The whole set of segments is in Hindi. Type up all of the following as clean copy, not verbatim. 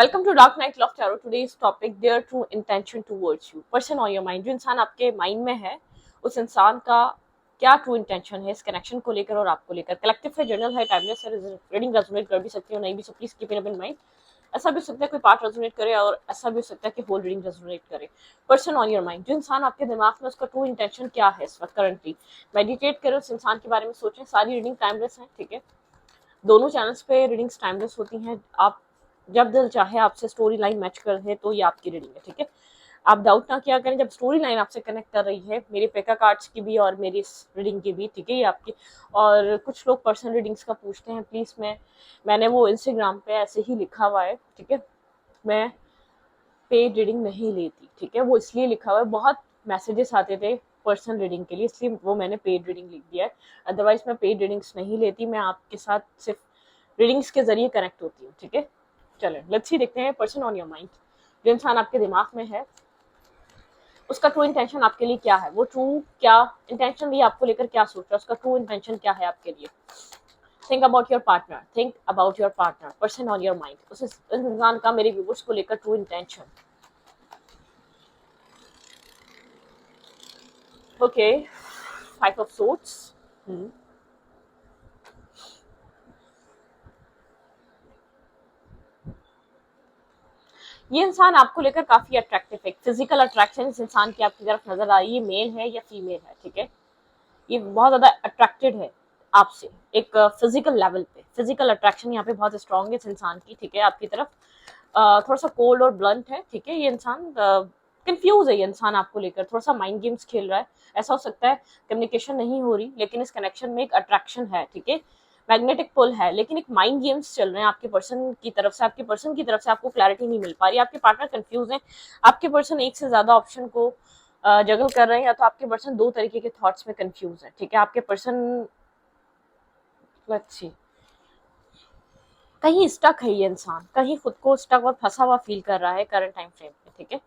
Welcome to dark night love tarot. Today's topic their true intention towards you, person on your mind. जो इंसान आपके माइंड में है उस इंसान का क्या ट्रू इंटेंशन है इस कनेक्शन को लेकर और आपको लेकर। कलेक्टिव है, जर्नल है, टाइमलेस है, रीडिंग रेजोनेट कर भी सकती हो, नहीं भी, so please keep it in mind. ऐसा भी हो सकता है कोई पार्ट रेजोनेट करे और ऐसा भी हो सकता है कि होल रीडिंग रेजोनेट करे। पर्सन ऑन योर माइंड, जो इंसान आपके दिमाग में, उसका ट्रू इंटेंशन क्या है इस वक्त करंटली। मेडिटेट करें, उस इंसान के बारे में सोचें। सारी रीडिंग टाइमलेस है, ठीक है। दोनों चैनल्स पे रीडिंग्स टाइमलेस होती हैं। आप जब दिल चाहे आपसे स्टोरी लाइन मैच कर है तो ये आपकी रीडिंग है, ठीक है। आप डाउट ना किया करें, जब स्टोरी लाइन आपसे कनेक्ट कर रही है, मेरे पेका कार्ड्स की भी और मेरी इस रीडिंग की भी, ठीक है, ये आपकी। और कुछ लोग पर्सनल रीडिंग्स का पूछते हैं, प्लीज़ मैंने वो इंस्टाग्राम पे ऐसे ही लिखा हुआ है, ठीक है। मैं पेड रीडिंग नहीं लेती, ठीक है, वो इसलिए लिखा हुआ है, बहुत मैसेजेस आते थे पर्सनल रीडिंग के लिए, इसलिए वो मैंने पेड रीडिंग लिख दिया है। अदरवाइज मैं पेड रीडिंग्स नहीं लेती, मैं आपके साथ सिर्फ रीडिंग्स के जरिए कनेक्ट होती हूँ, ठीक है। चलें लेट्स सी, देखते हैं पर्सन ऑन योर माइंड। जो इंसान आपके दिमाग में है उसका ट्रू इंटेंशन आपके लिए क्या है। वो ट्रू क्या इंटेंशन लिए आपको लेकर क्या सोच रहा है, उसका ट्रू इंटेंशन क्या है आपके लिए। Think about your partner, think about your partner, person on your mind, उस इंसान का मेरे व्यूअर्स को लेकर true intention. Okay, five of swords. ये इंसान आपको लेकर काफी अट्रैक्टिव है। फिजिकल अट्रैक्शन इस इंसान की आपकी तरफ नजर आ रही है, मेल है या फीमेल है, ठीक है। ये बहुत ज्यादा अट्रैक्टेड है आपसे, एक फिजिकल लेवल पे फिजिकल अट्रैक्शन यहाँ पे बहुत स्ट्रांग है इस इंसान की, ठीक है, आपकी तरफ। थोड़ा सा कोल्ड और ब्लंट है, ठीक है। ये इंसान कंफ्यूज है, ये इंसान आपको लेकर थोड़ा सा माइंड गेम्स खेल रहा है। ऐसा हो सकता है कम्युनिकेशन नहीं हो रही, लेकिन इस कनेक्शन में एक अट्रैक्शन है, ठीक है। मैग्नेटिक पुल है, लेकिन एक माइंड गेम्स चल रहे हैं आपके पर्सन की तरफ से। आपके पर्सन की तरफ से आपको क्लैरिटी नहीं मिल पा रही, आपके पार्टनर कंफ्यूज है। आपके पर्सन एक से ज्यादा ऑप्शन को जगल कर रहे हैं, या तो आपके पर्सन दो तरीके के थॉट्स में कंफ्यूज है, ठीक है। आपके पर्सन लेट्स सी, कहीं स्टक है ये इंसान, कहीं खुद को स्टक और फंसा हुआ फील कर रहा है करंट टाइम फ्रेम में, ठीक है।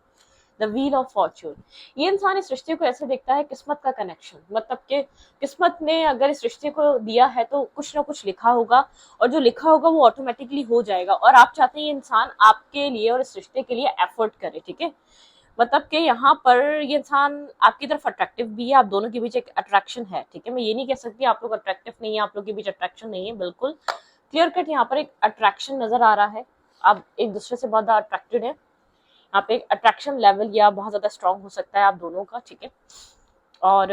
द व्हील ऑफ फॉर्च्यून, ये इंसान इस रिश्ते को ऐसे देखता है किस्मत का कनेक्शन, मतलब कि किस्मत ने अगर इस रिश्ते को दिया है तो कुछ ना कुछ लिखा होगा, और जो लिखा होगा वो ऑटोमेटिकली हो जाएगा। और आप चाहते हैं ये इंसान आपके लिए और इस रिश्ते के लिए एफर्ट करे, ठीक है। मतलब कि यहाँ पर ये इंसान आपकी तरफ अट्रैक्टिव भी है, आप दोनों के बीच एक अट्रैक्शन है, ठीक है। मैं ये नहीं कह सकती आप लोग अट्रैक्टिव नहीं है, आप लोग के बीच अट्रैक्शन नहीं है, बिल्कुल क्लियर कट यहाँ पर एक अट्रैक्शन नजर आ रहा है। आप एक दूसरे से बहुत ज्यादा अट्रैक्टेड है, यहाँ पे एक अट्रैक्शन लेवल या बहुत ज्यादा स्ट्रांग हो सकता है आप दोनों का, ठीक है। और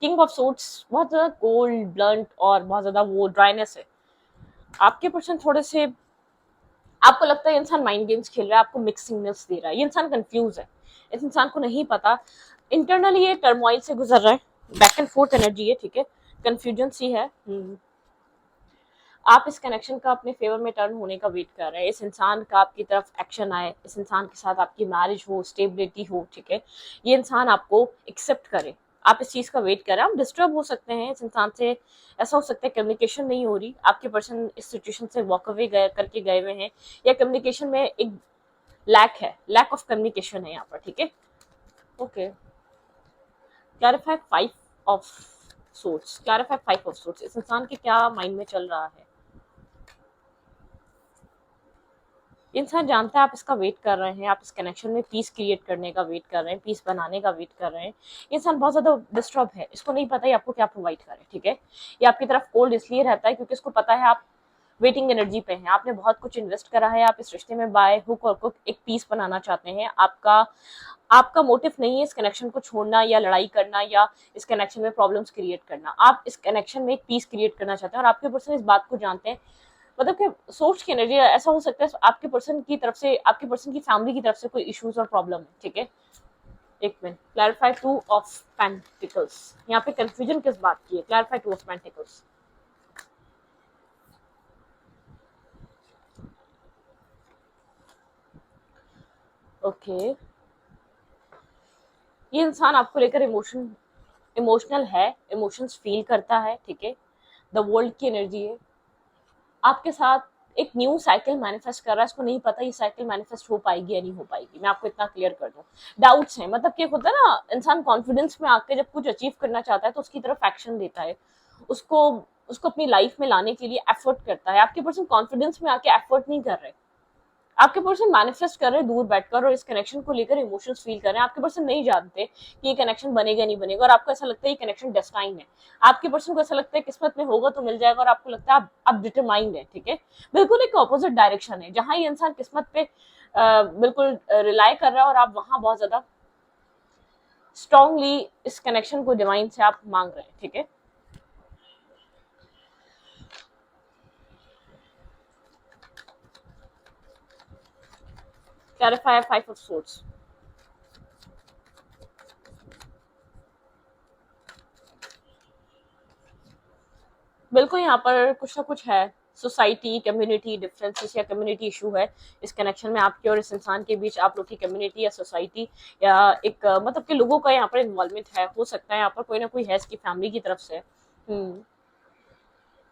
किंग ऑफ सूट्स बहुत ज्यादा कोल्ड ब्लंट और बहुत ज्यादा वो ड्राइनेस है। आपके पर्सन थोड़े से, आपको लगता है इंसान माइंड गेम्स खेल रहा है, आपको मिक्स सिग्नल्स दे रहा है, ये इंसान कंफ्यूज है, इस इंसान को नहीं पता। इंटरनली ये टर्मोइल से गुजर रहा है, बैक एंड फोर्थ एनर्जी है, ठीक है, कंफ्यूजन सी है। आप इस कनेक्शन का अपने फेवर में टर्न होने का वेट कर रहे हैं, इस इंसान का आपकी तरफ एक्शन आए, इस इंसान के साथ आपकी मैरिज हो, स्टेबिलिटी हो, ठीक है, ये इंसान आपको एक्सेप्ट करे, आप इस चीज का वेट कर रहे हैं। आप डिस्टर्ब हो सकते हैं इस इंसान से, ऐसा हो सकता है कम्युनिकेशन नहीं हो रही, आपके पर्सन इस सिचुएशन से वॉक अवे करके गए हुए हैं, या कम्युनिकेशन में एक लैक ऑफ कम्युनिकेशन है यहाँ पर, ठीक है। Okay, clarify five of sorts, clarify five of sorts, इस इंसान के क्या माइंड में चल रहा है। इंसान जानता है आप इसका वेट कर रहे हैं, आप इस कनेक्शन में पीस क्रिएट करने का वेट कर रहे हैं, पीस बनाने का वेट कर रहे हैं। इंसान बहुत ज्यादा डिस्टर्ब है, इसको नहीं पता है आपको क्या प्रोवाइड करे, ठीक है। ये आपकी तरफ कोल्ड इसलिए रहता है क्योंकि इसको पता है आप वेटिंग एनर्जी पे हैं, आपने बहुत कुछ इन्वेस्ट करा है, आप इस रिश्ते में बाय हुक और कुक एक पीस बनाना चाहते हैं। आपका आपका मोटिव नहीं है इस कनेक्शन को छोड़ना या लड़ाई करना या इस कनेक्शन में प्रॉब्लम्स क्रिएट करना, आप इस कनेक्शन में एक पीस क्रिएट करना चाहते हैं, और आपके पर्सन इस बात को जानते हैं। मतलब कि सोच की एनर्जी, ऐसा हो सकता है आपके पर्सन की तरफ से, आपके पर्सन की फैमिली की तरफ से कोई इश्यूज और प्रॉब्लम है, ठीक है। एक minute, clarify two of pentacles, यहाँ पे कंफ्यूजन किस बात की है। Clarify two of pentacles, okay. ये इंसान आपको लेकर इमोशनल है, इमोशंस फील करता है, ठीक है। द वर्ल्ड की एनर्जी है, आपके साथ एक न्यू साइकिल मैनिफेस्ट कर रहा है, इसको नहीं पता ये साइकिल मैनिफेस्ट हो पाएगी या नहीं हो पाएगी। मैं आपको इतना क्लियर कर दूं, डाउट्स हैं, मतलब क्या होता है ना, इंसान कॉन्फिडेंस में आके जब कुछ अचीव करना चाहता है तो उसकी तरफ एक्शन देता है, उसको उसको अपनी लाइफ में लाने के लिए एफर्ट करता है। आपके पर्सन कॉन्फिडेंस में आके एफर्ट नहीं कर रहे, आपके पर्सन मैनिफेस्ट कर रहे हैं दूर बैठकर और इस कनेक्शन को लेकर इमोशंस फील कर रहे हैं। आपके पर्सन नहीं जानते कि ये कनेक्शन बनेगा नहीं बनेगा, और आपको ऐसा लगता है ये कनेक्शन डेस्टाइन है। आपके पर्सन को ऐसा लगता है किस्मत में होगा तो मिल जाएगा, और आपको लगता है आप डिटरमाइंड है। ठीक है, बिल्कुल एक ऑपोजिट डायरेक्शन है, जहां ये इंसान किस्मत पे बिल्कुल रिलाई कर रहा है, और आप वहां बहुत ज्यादा स्ट्रांगली इस कनेक्शन को डिवाइन से आप मांग रहे हैं। ठीक है, क्लैरिफाई 5 of Swords। बिल्कुल यहाँ पर कुछ ना कुछ है, सोसाइटी, कम्युनिटी डिफरेंसेस या कम्युनिटी इशू है इस कनेक्शन में आपके और इस इंसान के बीच। आप लोग की कम्युनिटी या सोसाइटी या एक मतलब कि लोगों का यहाँ पर इन्वॉल्वमेंट है, हो सकता है यहाँ पर कोई ना कोई है इसकी फैमिली की तरफ से।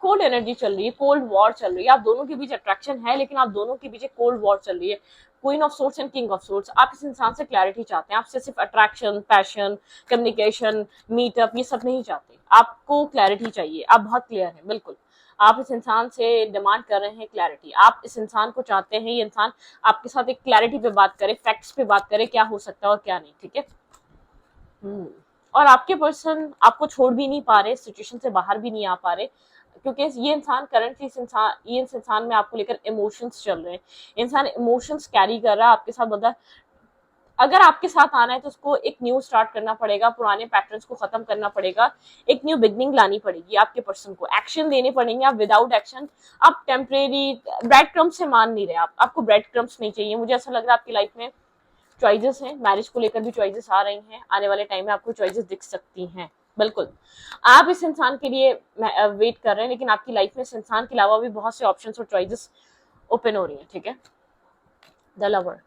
कोल्ड एनर्जी चल रही है, कोल्ड वॉर चल रही है, आप दोनों के बीच अट्रैक्शन है लेकिन आप दोनों के बीच एक कोल्ड वॉर चल रही है। Queen of sorts and king of sorts, आप इस इंसान से क्लैरिटी चाहते हैं, आपसे सिर्फ अट्रैक्शन, पैशन, कम्युनिकेशन, मीटअप ये सब नहीं चाहते, आपको क्लैरिटी चाहिए। आप बहुत क्लियर हैं, बिल्कुल आप इस इंसान से डिमांड कर रहे हैं क्लैरिटी। आप इस इंसान को चाहते हैं ये इंसान आपके साथ एक क्लैरिटी पे बात करे, फैक्ट्स पे बात करे, क्या हो सकता है और क्या नहीं। ठीक है, और आपके पर्सन आपको छोड़ भी नहीं पा रहे, सिचुएशन से बाहर भी नहीं आ पा रहे, क्योंकि ये इंसान करंटली इस इंसान में आपको लेकर इमोशंस चल रहे हैं। इंसान इमोशंस कैरी कर रहा है आपके साथ, मतलब अगर आपके साथ आना है तो उसको एक न्यू स्टार्ट करना पड़ेगा, पुराने पैटर्न्स को खत्म करना पड़ेगा, एक न्यू बिगनिंग लानी पड़ेगी। आपके पर्सन को एक्शन लेने पड़ेंगे। आप विदाउट एक्शन, आप टेम्परेरी ब्रेड क्रम्स से मान नहीं रहे, आपको ब्रेड क्रम्स नहीं चाहिए। मुझे ऐसा लग रहा है आपकी लाइफ में चॉइसेस हैं, मैरिज को लेकर भी चॉइसेस आ रही हैं, आने वाले टाइम में आपको चॉइसेस दिख सकती हैं। बिल्कुल आप इस इंसान के लिए वेट कर रहे हैं, लेकिन आपकी लाइफ में इस इंसान के अलावा भी बहुत से ऑप्शंस और चॉइसेस ओपन हो रही हैं। ठीक है, द लवर,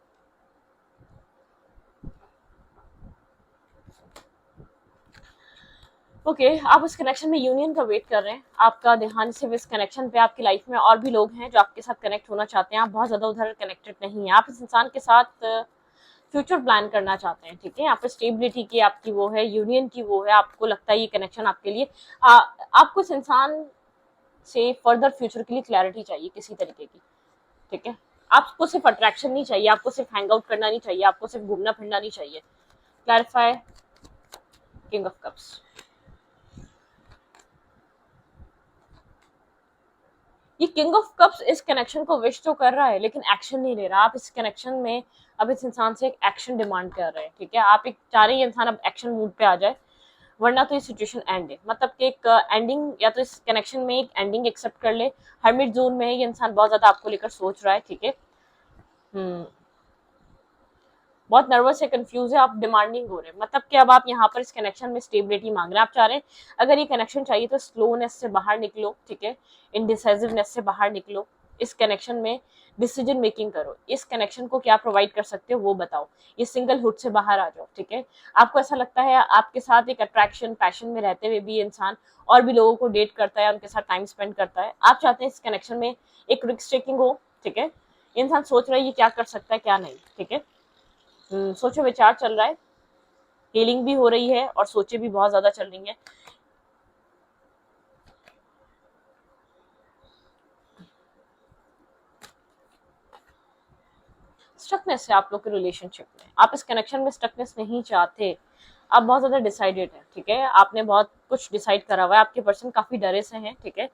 ओके आप इस कनेक्शन में यूनियन का वेट कर रहे हैं। आपका ध्यान सिर्फ इस कनेक्शन पे, आपकी लाइफ में और भी लोग हैं जो आपके साथ कनेक्ट होना चाहते हैं, आप बहुत ज्यादा उधर कनेक्टेड नहीं है। आप इस इंसान के साथ फ्यूचर प्लान करना चाहते हैं। ठीक है, यहाँ पर स्टेबिलिटी की आपकी वो है, यूनियन की वो है, आपको लगता है ये कनेक्शन आपके लिए आपको इस इंसान से फर्दर फ्यूचर के लिए क्लैरिटी चाहिए किसी तरीके की। ठीक है, आपको सिर्फ अट्रैक्शन नहीं चाहिए, आपको सिर्फ हैंग आउट करना नहीं चाहिए, आपको सिर्फ घूमना फिरना नहीं चाहिए। Clarify king of cups. ये किंग ऑफ कप्स इस कनेक्शन को विश तो कर रहा है लेकिन एक्शन नहीं ले रहा। आप इस कनेक्शन में अब इस इंसान से एक एक्शन डिमांड कर रहे हैं। ठीक है, आप एक चाह रहे हैं इंसान अब एक्शन मूड पे आ जाए, वरना तो ये सिचुएशन एंड है, मतलब कि एक एंडिंग, या तो इस कनेक्शन में एक एंडिंग एक्सेप्ट कर ले। हर्मिट जोन में है ये इंसान, बहुत ज्यादा आपको लेकर सोच रहा है। ठीक है, बहुत नर्वस है, कंफ्यूज है, आप डिमांडिंग हो रहे हैं, मतलब कि अब आप यहाँ पर इस कनेक्शन में स्टेबिलिटी मांग रहे हैं। आप चाह रहे हैं अगर ये कनेक्शन चाहिए तो स्लोनेस से बाहर निकलो। ठीक है, इनडिसाइसिवनेस से बाहर निकलो, इस कनेक्शन में डिसीजन मेकिंग करो, इस कनेक्शन को क्या प्रोवाइड कर सकते हो वो बताओ, ये सिंगल हुड से बाहर आ जाओ। ठीक है, आपको ऐसा लगता है आपके साथ एक अट्रैक्शन, पैशन में रहते हुए भी इंसान और भी लोगों को डेट करता है, उनके साथ टाइम स्पेंड करता है। आप चाहते हैं इस कनेक्शन में एक रिस्क टेकिंग हो। ठीक है, इंसान सोच रहा है ये क्या कर सकता है क्या नहीं। ठीक है, सोचो विचार चल रहा है, हीलिंग भी हो रही है और सोचे भी बहुत ज्यादा चल रही है। स्टकनेस है आप लोग के रिलेशनशिप में, आप इस कनेक्शन में स्टकनेस नहीं चाहते, आप बहुत ज्यादा डिसाइडेड है। ठीक है, आपने बहुत कुछ डिसाइड करा हुआ है, आपके पर्सन काफी डरे से हैं। ठीक है,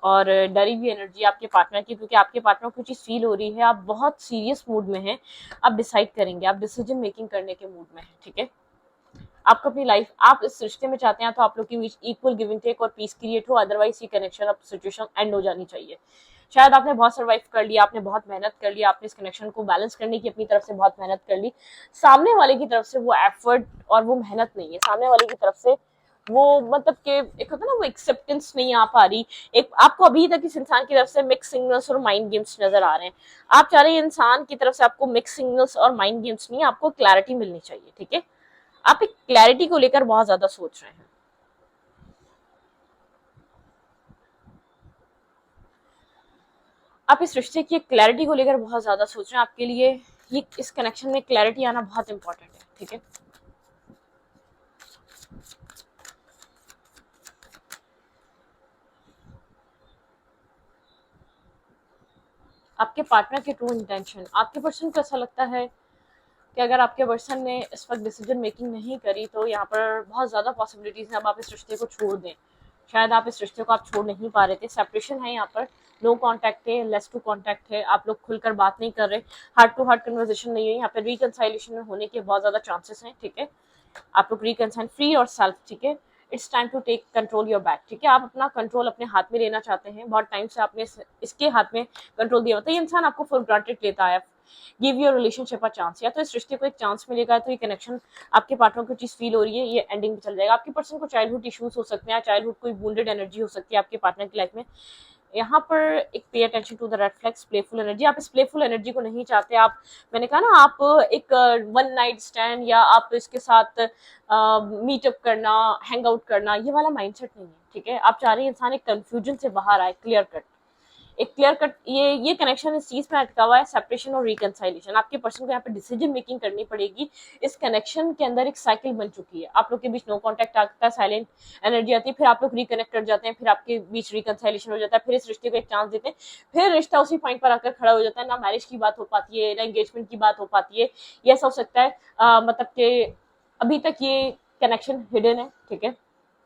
और डरी हुई एनर्जी आपके पार्टनर की, क्योंकि आपके पार्टनर को चीज फील हो रही है, आप बहुत सीरियस मूड में हैं, आप डिसाइड करेंगे, आप डिसीजन मेकिंग करने के मूड में हैं। ठीक है, आपको अपनी लाइफ, आप इस रिश्ते में चाहते हैं तो आप लोग के बीच इक्वल गिव एंड टेक और पीस क्रिएट हो, अदरवाइज ये कनेक्शन, अब सिचुएशन एंड हो जानी चाहिए। शायद आपने बहुत सर्वाइव कर लिया, आपने बहुत मेहनत कर लिया, आपने इस कनेक्शन को बैलेंस करने की अपनी तरफ से बहुत मेहनत कर ली, सामने वाले की तरफ से वो एफर्ट और वो मेहनत नहीं है, सामने वाले की तरफ से वो मतलब कि एक होता है ना, वो एक्सेप्टेंस नहीं आ पा रही। एक आपको अभी तक इस इंसान की तरफ से मिक्स सिग्नल्स और माइंड गेम्स नजर आ रहे हैं। आप चाह रहे हैं इंसान की तरफ से आपको मिक्स सिग्नल्स और माइंड गेम्स नहीं, आपको क्लैरिटी मिलनी चाहिए। ठीक है, आप एक क्लैरिटी को लेकर बहुत ज्यादा सोच रहे हैं। आप इस रिश्ते की क्लैरिटी को लेकर बहुत ज्यादा सोच रहे हैं, आपके लिए ये इस कनेक्शन में क्लैरिटी आना बहुत इंपॉर्टेंट है। ठीक है, आपके पार्टनर के ट्रू इंटेंशन। आपके पर्सन को ऐसा लगता है कि अगर आपके पर्सन ने इस वक्त डिसीजन मेकिंग नहीं करी तो यहाँ पर बहुत ज़्यादा पॉसिबिलिटीज़ हैं अब आप इस रिश्ते को छोड़ दें। शायद आप इस रिश्ते को आप छोड़ नहीं पा रहे थे, सेपरेशन है यहाँ पर, नो कॉन्टैक्ट है, लेस टू कॉन्टैक्ट है, आप लोग खुलकर बात नहीं कर रहे, हार्ट टू हार्ट कन्वर्सेशन नहीं है, यहाँ पर रिकनसाइलेशन होने के बहुत ज़्यादा चांसेस हैं। ठीक है, आप लोग रिकनसाइल फ्री और सेल्फ। ठीक है, it's time to take control your back. ठीक है, आप अपना कंट्रोल अपने हाथ में लेना चाहते हैं, बहुत टाइम से आपने इसके हाथ में कंट्रोल दिया होता है। ये इंसान आपको फॉर ग्रांटेड लेता है। Give your relationship a chance, या तो इस रिश्ते को एक चांस मिलेगा, तो ये कनेक्शन आपके पार्टनर को चीज फील हो रही है, ये एंडिंग में चल जाएगा। आपके पर्सन को चाइल्डहुड इश्यूज हो सकते हैं, चाइल्डहुड कोई वुंडेड एनर्जी हो सकती है आपके पार्टनर की लाइफ में। यहाँ पर एक pay attention to the red flags, playful energy. आप इस प्लेफुल एनर्जी को नहीं चाहते। आप, मैंने कहा ना, आप एक वन नाइट स्टैंड या आप इसके साथ मीटअप करना, हैंग आउट करना, ये वाला माइंडसेट नहीं है। ठीक है, आप चाह रहे हैं इंसान एक कंफ्यूजन से बाहर आए, क्लियर कट, एक क्लियर कट। ये कनेक्शन इस चीज में अटका हुआ है, सेपरेशन और रिकनसाइलेशन। आपके पर्सन को यहाँ पे डिसीजन मेकिंग करनी पड़ेगी। इस कनेक्शन के अंदर एक साइकिल बन चुकी है, आप लोग के बीच नो कॉन्टैक्ट आता है, साइलेंट एनर्जी आती है, फिर आप लोग रिकनेक्ट कर जाते हैं, फिर आपके बीच रिकनसाइलेशन हो जाता है, फिर इस रिश्ते को एक चांस देते हैं, फिर रिश्ता उसी पॉइंट पर आकर खड़ा हो जाता है। ना मैरिज की बात हो पाती है, ना एंगेजमेंट की बात हो पाती है। ये ऐसा हो सकता है मतलब कि अभी तक ये कनेक्शन हिडन है। ठीक है,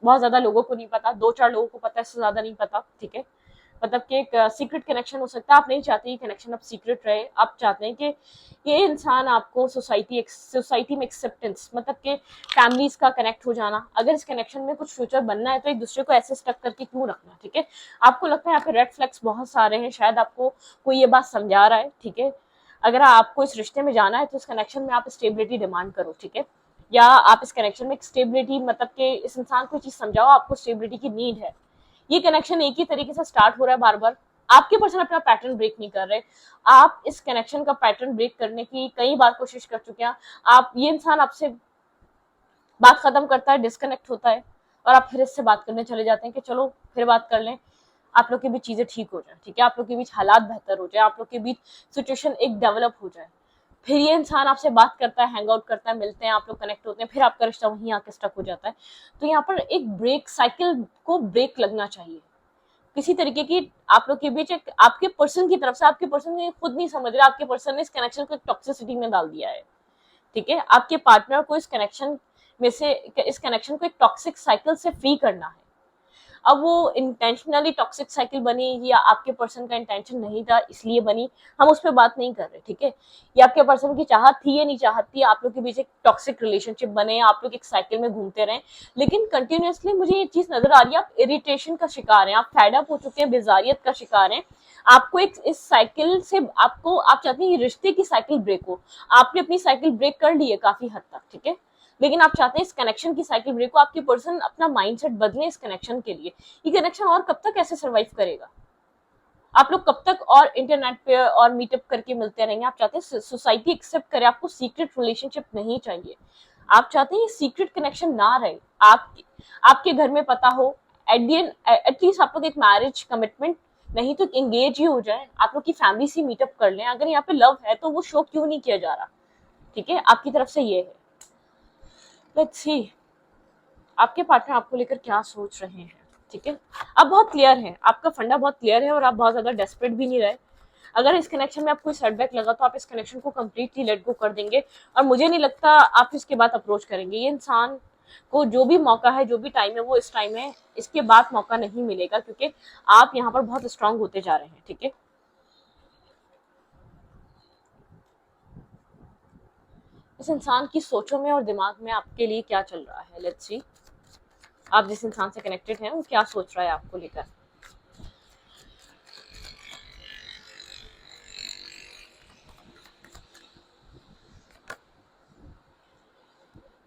बहुत ज्यादा लोगों को नहीं पता, 2-4 लोगों को पता है, इससे ज्यादा नहीं पता। ठीक है, मतलब कि एक सीक्रेट कनेक्शन हो सकता है। आप नहीं चाहते ये कनेक्शन अब सीक्रेट रहे, आप चाहते हैं कि ये इंसान आपको सोसाइटी में एक्सेप्टेंस, मतलब कि फैमिलीज का कनेक्ट हो जाना। अगर इस कनेक्शन में कुछ फ्यूचर बनना है तो एक दूसरे को ऐसे स्टक करके क्यों रखना। ठीक है, आपको लगता है यहाँ पे रेड फ्लैग्स बहुत सारे हैं, शायद आपको कोई ये बात समझा रहा है। ठीक है, अगर आपको इस रिश्ते में जाना है तो इस कनेक्शन में आप स्टेबिलिटी डिमांड करो। ठीक है, या आप इस कनेक्शन में स्टेबिलिटी, मतलब कि इस इंसान को चीज समझाओ, आपको स्टेबिलिटी की नीड है। ये कनेक्शन एक ही तरीके से स्टार्ट हो रहा है बार बार, आपके पर्सन अपना पैटर्न ब्रेक नहीं कर रहे। आप इस कनेक्शन का पैटर्न ब्रेक करने की कई बार कोशिश कर चुके हैं। आप, ये इंसान आपसे बात खत्म करता है, डिस्कनेक्ट होता है, और आप फिर इससे बात करने चले जाते हैं कि चलो फिर बात कर लें, आप लोग के बीच चीजें ठीक हो जाए। ठीक है, आप लोग के बीच हालात बेहतर हो जाए, आप लोग के बीच सिचुएशन एक डेवलप हो जाए। फिर ये इंसान आपसे बात करता है, हैंग आउट करता है, मिलते हैं, आप लोग कनेक्ट होते हैं, फिर आपका रिश्ता वहीं आके स्टक हो जाता है। तो यहाँ पर एक ब्रेक, साइकिल को ब्रेक लगना चाहिए किसी तरीके की। आप लोग के बीच एक, आपके पर्सन की तरफ से, आपके पर्सन ने खुद नहीं समझ रहा, आपके पर्सन ने इस कनेक्शन को एक टॉक्सिसिटी में डाल दिया है। ठीक है, आपके पार्टनर को इस कनेक्शन में से, इस कनेक्शन को एक टॉक्सिक साइकिल से फ्री करना है। अब वो इंटेंशनली टॉक्सिक साइकिल बनी या आपके पर्सन का इंटेंशन नहीं था इसलिए बनी, हम उस पर बात नहीं कर रहे। ठीक है, ये आपके पर्सन की चाहत थी या नहीं चाहत थी, आप लोग के बीच एक टॉक्सिक रिलेशनशिप बने, आप लोग एक साइकिल में घूमते रहे, लेकिन कंटिन्यूअसली मुझे ये चीज नजर आ रही है, आप इरिटेशन का शिकार हैं, आप फेड अप हो चुके हैं, बेजारियत का शिकार हैं। आपको एक इस साइकिल से, आपको, आप चाहते हैं ये रिश्ते की साइकिल ब्रेक हो। आपने अपनी साइकिल ब्रेक कर ली है काफी हद तक। ठीक है, लेकिन आप चाहते हैं इस कनेक्शन की साइकिल ब्रेक को, आपके पर्सन अपना माइंडसेट बदले इस कनेक्शन के लिए। ये कनेक्शन और कब तक ऐसे सर्वाइव करेगा, आप लोग कब तक और इंटरनेट पे और मीटअप करके मिलते रहेंगे। आप चाहते हैं सोसाइटी एक्सेप्ट करे, आपको सीक्रेट रिलेशनशिप नहीं चाहिए, आप चाहते हैं ये सीक्रेट कनेक्शन ना रहे, आपके घर में पता हो, एटलीस्ट आप लोग एक मैरिज कमिटमेंट नहीं तो एंगेज ही हो जाए, आप लोग की फैमिली से मीटअप कर लें। अगर यहाँ पे लव है तो वो शो क्यों नहीं किया जा रहा। ठीक है, आपकी तरफ से ये है। लेट्स सी आपके पार्टनर आपको लेकर क्या सोच रहे हैं। ठीक है, आप बहुत क्लियर हैं, आपका फंडा बहुत क्लियर है और आप बहुत ज्यादा डेस्परेट भी नहीं रहे। अगर इस कनेक्शन में आपको सेटबैक लगा तो आप इस कनेक्शन को कंप्लीटली लेट गो कर देंगे, और मुझे नहीं लगता आप इसके बाद अप्रोच करेंगे। ये इंसान को जो भी मौका है, जो भी टाइम है, वो इस टाइम है, इसके बाद मौका नहीं मिलेगा, क्योंकि आप यहाँ पर बहुत स्ट्रांग होते जा रहे हैं। ठीक है, इस इंसान की सोचों में और दिमाग में आपके लिए क्या चल रहा है, लेट्स सी। आप जिस इंसान से कनेक्टेड हैं वो क्या सोच रहा है आपको लेकर।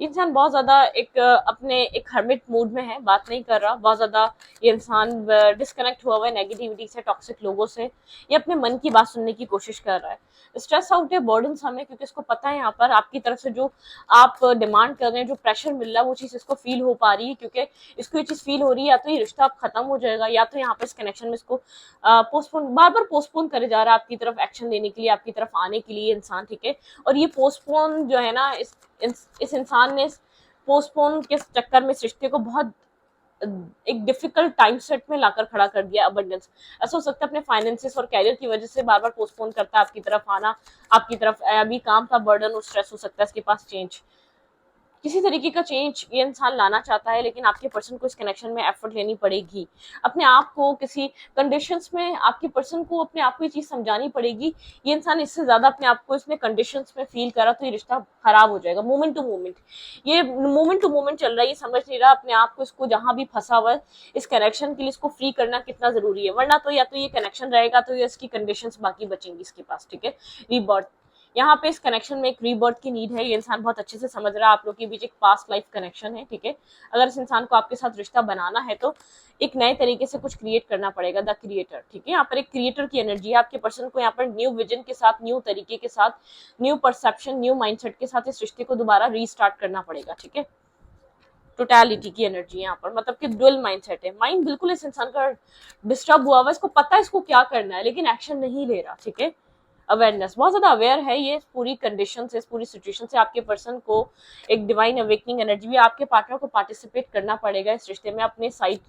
इंसान बहुत ज्यादा एक अपने एक हर्मिट मूड में है, बात नहीं कर रहा बहुत ज्यादा। ये इंसान डिस्कनेक्ट हुआ हुआ है नेगेटिविटी से, टॉक्सिक लोगों से। ये अपने मन की बात सुनने की कोशिश कर रहा है, स्ट्रेस आउट है, बर्डन हमें, क्योंकि इसको पता है यहाँ पर आपकी तरफ से जो आप डिमांड कर रहे हैं, जो प्रेशर मिल रहा है, वो चीज इसको फील हो पा रही है, क्योंकि इसको ये चीज फील हो रही है, या तो ये रिश्ता अब खत्म हो जाएगा, या तो यहाँ पर इस कनेक्शन में इसको पोस्टपोन, बार बार पोस्टपोन करे जा रहा है आपकी तरफ एक्शन लेने के लिए, आपकी तरफ आने के लिए इंसान। ठीक है, और ये पोस्टपोन जो है ना, इस इंसान ने पोस्टपोन के चक्कर में इस रिश्ते को बहुत एक डिफिकल्ट टाइम सेट में लाकर खड़ा कर दिया अबंडेंस। ऐसा हो सकता है अपने फाइनेंसिस और कैरियर की वजह से बार बार पोस्टपोन करता है आपकी तरफ आना, आपकी तरफ अभी काम का बर्डन और स्ट्रेस हो सकता है इसके पास चेंज, किसी तरीके का चेंज ये इंसान लाना चाहता है, लेकिन आपके पर्सन को इस कनेक्शन में एफर्ट लेनी पड़ेगी। अपने आप को किसी कंडीशंस में आपके पर्सन को अपने आप को ये चीज समझानी पड़ेगी। ये इंसान इससे ज्यादा अपने आप को इसमें कंडीशंस में फील करा तो ये रिश्ता खराब हो जाएगा। मोमेंट टू मोमेंट, ये मोमेंट टू मोमेंट चल रहा है, ये समझ नहीं रहा अपने आप को, इसको जहां भी फंसा हुआ है इस कनेक्शन के लिए इसको फ्री करना कितना जरूरी है। वरना तो या तो ये कनेक्शन रहेगा तो ये इसकी कंडीशंस बाकी बचेंगी इसके पास, ठीक है। रीबर्थ, यहाँ पे इस कनेक्शन में एक रीबर्थ की नीड है, ये इंसान बहुत अच्छे से समझ रहा है। आप लोग के बीच एक पास्ट लाइफ कनेक्शन है, ठीक है। अगर इस इंसान को आपके साथ रिश्ता बनाना है तो एक नए तरीके से कुछ क्रिएट करना पड़ेगा, द क्रिएटर, ठीक है। यहाँ पर एक क्रिएटर की एनर्जी है, आपके पर्सन को यहाँ पर न्यू विजन के साथ, न्यू तरीके के साथ, न्यू परसेप्शन, न्यू माइंडसेट के साथ इस रिश्ते को दोबारा रीस्टार्ट करना पड़ेगा, ठीक है। टोटलिटी की एनर्जी यहाँ पर, मतलब कि डुअल माइंडसेट है। माइंड बिल्कुल इस इंसान का डिस्टर्ब हुआ हुआ, इसको पता है इसको क्या करना है, लेकिन एक्शन नहीं ले रहा, ठीक है। अवेयरनेस, बहुत ज्यादा अवेयर है ये पूरी कंडीशन से, इस पूरी सिचुएशन से। आपके पर्सन को एक डिवाइन अवेकनिंग एनर्जी भी, आपके पार्टनर को पार्टिसिपेट करना पड़ेगा इस रिश्ते में, अपने साइड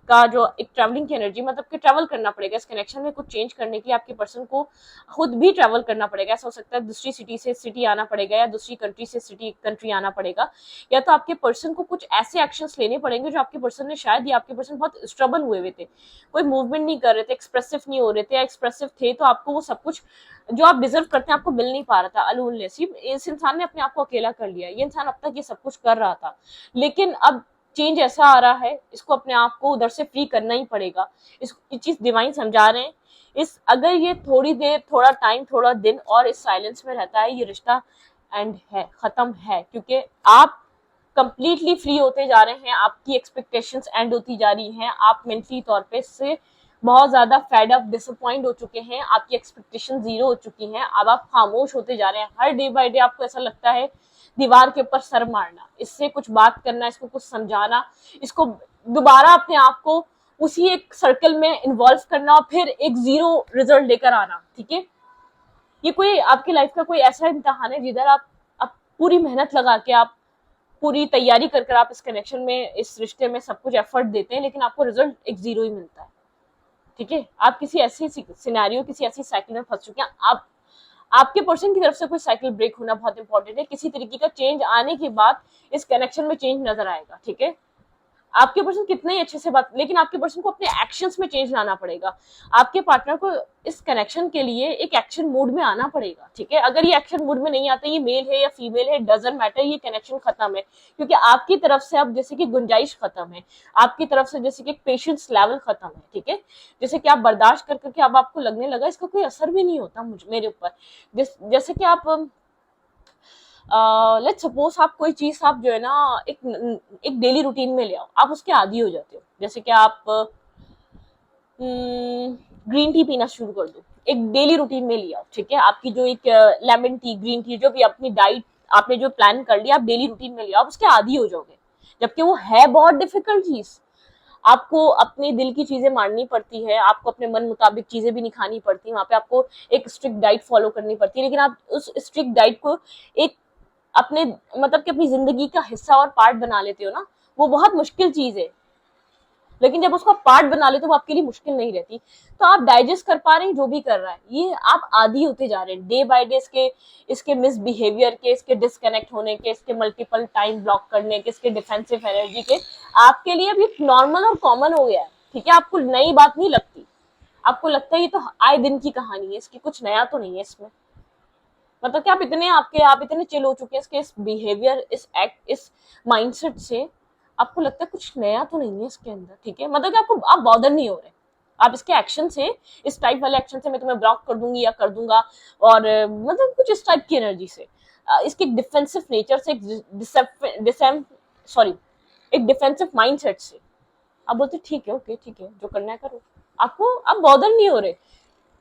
का जो एक ट्रैवलिंग की एनर्जी, मतलब कि ट्रैवल करना पड़ेगा इस कनेक्शन में। कुछ चेंज करने के लिए आपके पर्सन को खुद भी ट्रैवल करना पड़ेगा। ऐसा हो सकता है दूसरी सिटी से सिटी आना पड़ेगा, या दूसरी कंट्री से सिटी कंट्री आना पड़ेगा, या तो आपके पर्सन को कुछ ऐसे एक्शंस लेने पड़ेंगे जो आपके पर्सन ने, शायद ये आपके पर्सन बहुत स्ट्रबल हुए थे, कोई मूवमेंट नहीं कर रहे थे, एक्सप्रेसिव नहीं हो रहे थे, या एक्सप्रेसिव थे तो आपको वो सब कुछ जो आप डिजर्व करते हैं आपको मिल नहीं पा रहा था। अलोनलेस, इस इंसान ने अपने आप को अकेला कर लिया। ये इंसान अब तक ये सब कुछ कर रहा था, लेकिन अब चेंज ऐसा आ रहा है, इसको अपने आप को उधर से फ्री करना ही पड़ेगा। ये चीज डिवाइन समझा रहे हैं। इस अगर ये थोड़ी देर, थोड़ा टाइम, थोड़ा दिन और इस साइलेंस में रहता है, ये रिश्ता एंड है, खत्म है, क्योंकि आप कंप्लीटली फ्री होते जा रहे हैं, आपकी एक्सपेक्टेशंस एंड होती जा रही हैं, आप मेंटली तौर पे से बहुत ज्यादा फेड अप, डिसअपॉइंट हो चुके हैं, आपकी एक्सपेक्टेशन जीरो हो चुकी हैं। अब आप खामोश होते जा रहे हैं। हर डे बाय डे आपको ऐसा लगता है दीवार के ऊपर सर मारना, इससे कुछ बात करना, इसको कुछ समझाना, इसको दोबारा अपने आप को उसी एक सर्कल में इन्वॉल्व करना और फिर एक जीरो रिजल्ट लेकर आना, ठीक है। ये कोई आपकी लाइफ का कोई ऐसा इम्तिहान है जिधर आप पूरी मेहनत लगा के, आप पूरी तैयारी कर आप इस कनेक्शन में, इस रिश्ते में सब कुछ एफर्ट देते हैं, लेकिन आपको रिजल्ट एक जीरो ही मिलता है, ठीक है। आप किसी ऐसी सिनेरियो, किसी ऐसी साइकिल में फंस चुके हैं। आप, आपके पर्सन की तरफ से कोई साइकिल ब्रेक होना बहुत इंपॉर्टेंट है। किसी तरीके का चेंज आने के बाद इस कनेक्शन में चेंज नजर आएगा, ठीक है। आपके पर्सन कितने ही अच्छे से बात, लेकिन आपके पर्सन को अपने एक्शंस में चेंज लाना पड़ेगा। आपके पार्टनर को इस कनेक्शन के लिए एक एक्शन मूड में आना पड़ेगा, ठीक है। अगर ये एक्शन मूड में नहीं आता, ये मेल है या फीमेल है, डजंट मैटर, ये कनेक्शन खत्म है, क्योंकि आपकी तरफ से अब जैसे कि गुंजाइश खत्म है, आपकी तरफ से जैसे कि पेशेंस लेवल खत्म है, ठीक है। जैसे कि आप बर्दाश्त कर करके अब आपको लगने लगा इसका कोई असर भी नहीं होता मुझे, मेरे ऊपर। जैसे कि आप लेट्स सपोज आप कोई चीज, आप जो है ना एक डेली रूटीन में ले आओ, आप उसके आदी हो जाते हो। जैसे कि आप ग्रीन टी पीना शुरू कर दो, एक डेली रूटीन में ले आओ, ठीक है। आपकी जो एक लेमन टी, ग्रीन टी, जो भी अपनी डाइट आपने जो प्लान कर लिया, आप डेली रूटीन में ले आओ, उसके आदी हो जाओगे, जबकि वो है बहुत डिफिकल्ट चीज। आपको अपने दिल की चीजें माननी पड़ती है, आपको अपने मन मुताबिक चीजें भी नहीं खानी पड़ती, वहां पे आपको एक स्ट्रिक्ट डाइट फॉलो करनी पड़ती है, लेकिन आप उस स्ट्रिक्ट डाइट को एक अपने, मतलब कि अपनी जिंदगी का हिस्सा और पार्ट बना लेते हो ना, वो बहुत मुश्किल चीज है। लेकिन जब उसका पार्ट बना लेते हो वो आपके लिए मुश्किल नहीं रहती। तो आप डाइजेस्ट कर पा रहे हैं जो भी कर रहा है, ये आप आदी होते जा रहे हैं डे बाय डे, इसके मिसबिहेवियर के, इसके डिस्कनेक्ट होने के, इसके मल्टीपल टाइम ब्लॉक करने के, इसके डिफेंसिव एनर्जी के। आपके लिए अभी नॉर्मल और कॉमन हो गया है, ठीक है। आपको नई बात नहीं लगती, आपको लगता है ये तो आए दिन की कहानी है, इसकी कुछ नया तो नहीं है इसमें। मतलब कि आप इतने चिल हो चुके हैं इसके इस बिहेवियर, इस एक्ट, इस माइंडसेट से, आपको लगता है कुछ नया तो नहीं है इसके अंदर, ठीक है। मतलब कि आप बॉदर नहीं हो रहे, आप इसके एक्शन से, इस टाइप वाले एक्शन से मैं तुम्हें ब्लॉक कर दूंगी या कर दूंगा, और मतलब कुछ इस टाइप की एनर्जी से, इसके डिफेंसिव नेचर से, एक डिफेंसिव माइंडसेट से आप बोलते ठीक है, ओके ठीक है, जो करना है करो, आपको आप बॉदर नहीं हो रहे।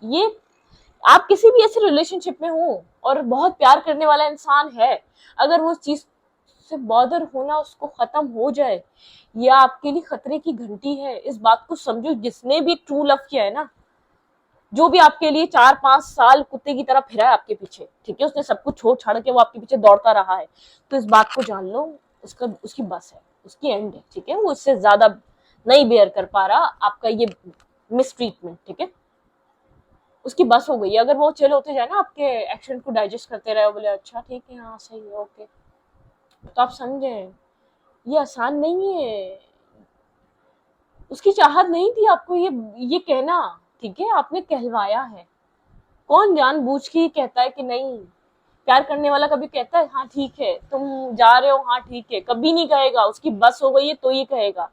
ये आप किसी भी ऐसे रिलेशनशिप में हो और बहुत प्यार करने वाला इंसान है, अगर वो चीज से बॉदर होना उसको खत्म हो जाए, यह आपके लिए खतरे की घंटी है। इस बात को समझो, जिसने भी ट्रू लव किया है ना, जो भी आपके लिए 4-5 साल कुत्ते की तरह फिरा है आपके पीछे, ठीक है, उसने सब कुछ छोड़ छाड़ के वो आपके पीछे दौड़ता रहा है, तो इस बात को जान लो, उसकी बस है, उसकी एंड है, ठीक है। वो इससे ज्यादा नहीं बेयर कर पा रहा आपका ये मिस ट्रीटमेंट, ठीक है, उसकी बस हो गई। अगर वो चिल होते जाए ना, आपके एक्शन को डाइजेस्ट करते रहे, बोले अच्छा ठीक है, हाँ सही है, ओके, तो आप समझे ये आसान नहीं है। उसकी चाहत नहीं थी आपको ये कहना, ठीक है, आपने कहलवाया है। कौन जानबूझ के कहता है कि नहीं? प्यार करने वाला कभी कहता है हाँ ठीक है तुम जा रहे हो, हाँ ठीक है? कभी नहीं कहेगा। उसकी बस हो गई है तो ये कहेगा।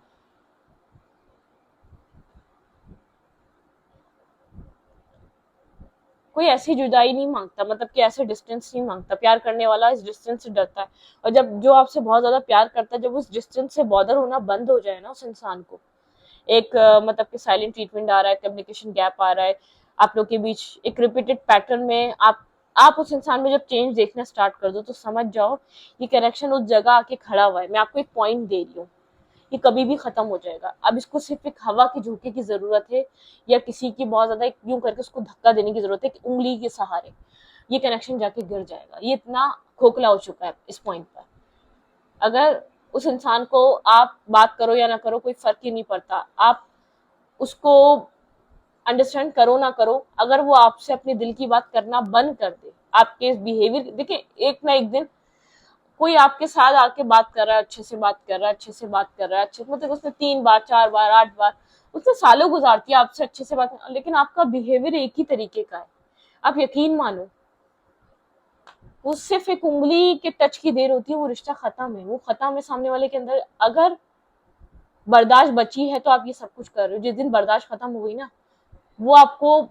कोई ऐसी जुदाई नहीं मांगता, मतलब कि ऐसे डिस्टेंस नहीं मांगता। प्यार करने वाला इस डिस्टेंस से डरता है। और जब जो आपसे बहुत ज्यादा प्यार करता है, जब उस डिस्टेंस से बॉदर होना बंद हो जाए ना उस इंसान को, एक मतलब कि साइलेंट ट्रीटमेंट आ रहा है, कम्युनिकेशन गैप आ रहा है आप लोग के बीच, एक रिपीटेड पैटर्न में आप उस इंसान में जब चेंज देखना स्टार्ट कर दो, तो समझ जाओ ये कनेक्शन उस जगह आके खड़ा हुआ है। मैं आपको एक पॉइंट दे रही हूँ, ये कभी भी खत्म हो जाएगा। अब इसको सिर्फ एक हवा के झोंके की जरूरत है, या किसी की बहुत ज्यादा यूं करके उसको धक्का देने की जरूरत है कि उंगली के सहारे ये कनेक्शन जाके गिर जाएगा। ये इतना खोखला हो चुका है इस पॉइंट पर। अगर उस इंसान को आप बात करो या ना करो, कोई फर्क ही नहीं पड़ता। आप उसको अंडरस्टैंड करो ना करो, अगर वो आपसे अपने दिल की बात करना बंद कर दे, आपके बिहेवियर देखिए, एक ना एक दिन कोई आपके साथ आके बात कर रहा है, अच्छे से बात कर रहा है, अच्छे से बात कर रहा है, अच्छे, मतलब उसने 3 बार 4 बार 8 बार, उसने सालों गुजारती है आपसे अच्छे से बात, लेकिन आपका बिहेवियर एक ही तरीके का है। आप यकीन मानो, वो सिर्फ एक उंगली के टच की देर होती है, वो रिश्ता खत्म है। वो खत्म है सामने वाले के अंदर। अगर बर्दाश्त बची है तो आप ये सब कुछ कर रहे हो। जिस दिन बर्दाश्त खत्म हो गई ना, वो आपको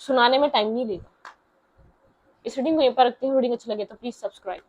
सुनाने में टाइम नहीं देगा। इस रीडिंग को यहीं पर रखते हैं। रीडिंग अच्छा लगे तो प्लीज सब्सक्राइब।